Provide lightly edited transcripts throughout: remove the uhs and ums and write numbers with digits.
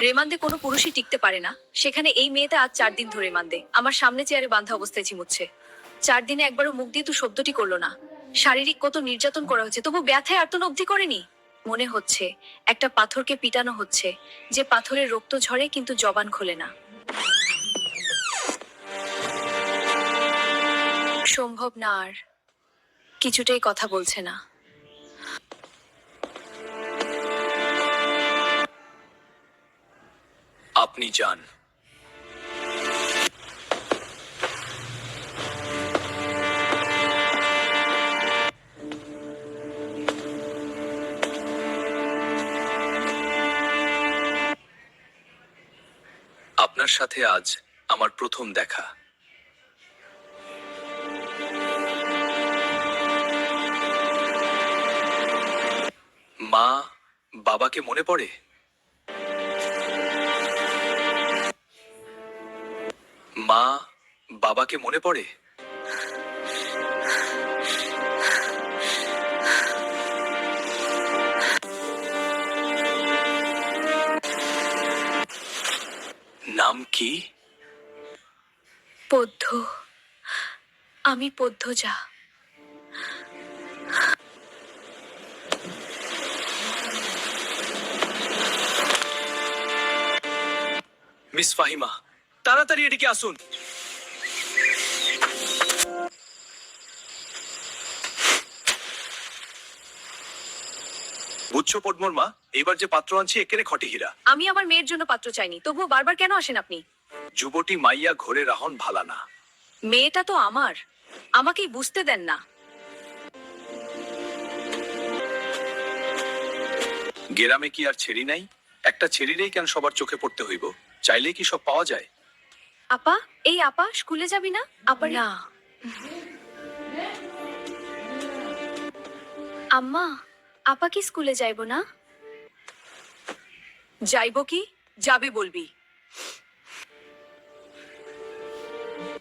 রেমান্দে কোনো পুরুষই টিকতে পারে না, সেখানে এই মেয়েটা আজ 4 দিন ধরে রেমান্দে আমার সামনে চেয়ারে বাঁধা অবস্থায় ঝিমুচ্ছে। 4 দিনে একবারও মুখ দিয়ে তো শব্দটি করলো না। শারীরিক কত নির্যাতন করা হচ্ছে, তবু ব্যথায় আর্তন অবধি করেনি। মনে হচ্ছে একটা পাথরকে পিটানো হচ্ছে, যে পাথরের রক্ত ঝরে কিন্তু জবান খোলে না। সম্ভব না, আর কিছুটাই কথা বলছে না। আপনি যান। আপনার সাথে আজ আমার প্রথম দেখা। মা বাবাকে মনে পড়ে? মা বাবাকে মনে পড়ে? নাম কি? পদ্য। আমি পদ্যজা। মিস ফাহিমা, তাড়াতাড়ি এদিকে আসুন। বুঝছো পদ্মর মা, এবার যে পাত্র আনছি একেরে খটে হীরা। আমি আমার মেয়ের জন্য পাত্র চাইনি, তবুও বারবার কেন আসেন আপনি? যুবতী মাইয়া ঘরে রাহন ভালা না। মেয়েটা তো আমার, আমাকেই বুঝতে দেন না। গেরামে কি আর ছেড়ি নাই? একটা ছেড়িরেই কেন সবার চোখে পড়তে হইব? চাইলেই কি সব পাওয়া যায়? আপা, এই আপা স্কুলে যাবি না? আপা না। আম্মা, আপা কি স্কুলে যাইব না? যাইব কি, যাবে বলবি।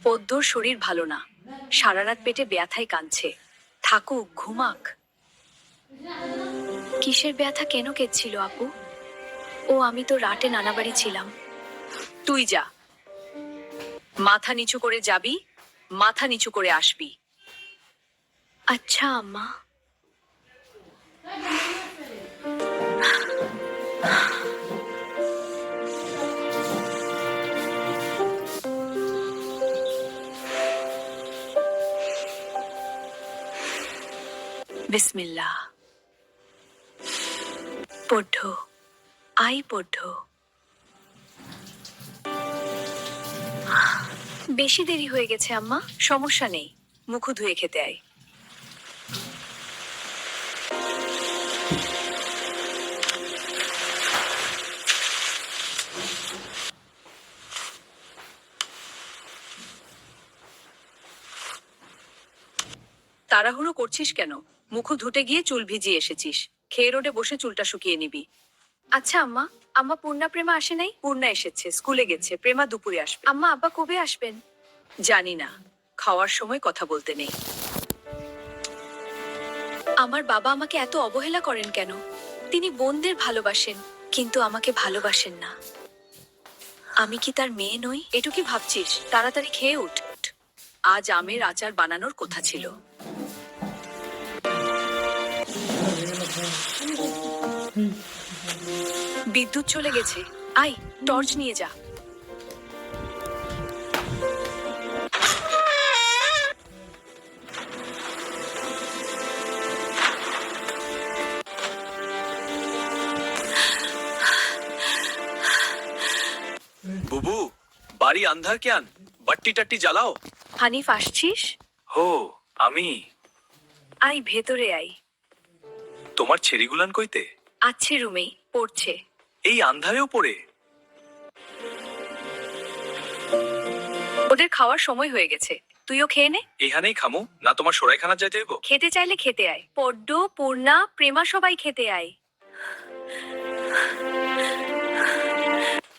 পদ্মর শরীর ভালো না, সারা রাত পেটে ব্যথায় কাঁদছে। থাকুক, ঘুমাক। কিসের ব্যথা, কেন কেঁদছিল আপু? ও, আমি তো রাতে নানা বাড়ি ছিলাম। তুই যা, মাথা নিচু করে যাবি, মাথা নিচু করে আসবি। আচ্ছা আম্মা। বিসমিল্লাহ। পড়ঢ, আই পড়ঢ। বেশি দেরি হয়ে গেছে আম্মা। সমস্যা নেই, মুখ ধুয়ে খেতে আয়। তাড়াহুড়ো করছিস কেন? মুখ ধুতে গিয়ে চুল ভিজিয়ে এসেছিস, খেয়ে রোডে বসে চুলটা শুকিয়ে নিবি। আচ্ছা আম্মা, আম্মা পূর্ণা প্রেমা আসে নাই? পূর্ণা এসেছে, স্কুলে গেছে। প্রেমা দুপুরে আসবে। আম্মা, আব্বা কবে আসবেন? জানি না, খাওয়ার সময় কথা বলতে নেই। আমার বাবা আমাকে এত অবহেলা করেন কেন? তিনি বোনদের ভালোবাসেন, কিন্তু আমাকে ভালোবাসেন না। আমি কি তার মেয়ে নই? এটু কি ভাবছিস? তাড়াতাড়ি খেয়ে উঠ। আজ আমের আচার বানানোর কথা ছিল। বিদ্যুৎ চলে গেছে, আয় টর্চ নিয়ে যা। বুবু, বাড়ি আন্ধার কেন? বাট্টি টাট্টি জ্বালাও। হানিফ, আসছিস? হো, আমি। আয় ভেতরে আয়। তোমার ছেড়িগুলান কইতে? আছে রুমেই, পড়ছে। এই আন্ধারেও পড়ে? ওদের খাওয়ার সময় হয়ে গেছে, তুইও খেয়ে নে। এইখানেই খামু না তোমার সরাইখানা যাইতে হইব? খেতে চাইলে খেতে আয়। পড্ড, পূর্ণা, প্রেমা সবাই খেতে আয়।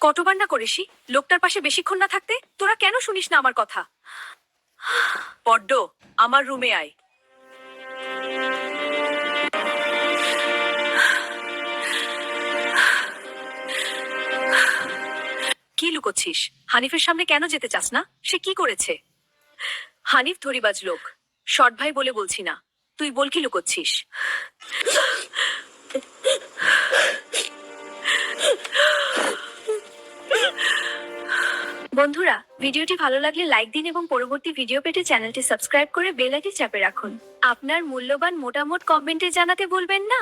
কতবার না করেছি লোকটার পাশে বেশিক্ষণ না থাকতে? তোরা কেন শুনিস না আমার কথা? পড্ড, আমার রুমে আয়। লুকোচ্ছিস? হানিফের সামনে কেন যেতে চাস না? সে কি করেছে? হানিফ ধরিবাজ লোক। সৎ ভাই বলে বলছি না। তুই বল কি লুকোচ্ছিস? বন্ধুরা, ভিডিওটি ভালো লাগলে লাইক দিন এবং পরবর্তী ভিডিও পেতে চ্যানেলটি সাবস্ক্রাইব করে বেল আইকন চাপে রাখুন। আপনার মূল্যবান মতামত কমেন্টে জানাতে ভুলবেন না।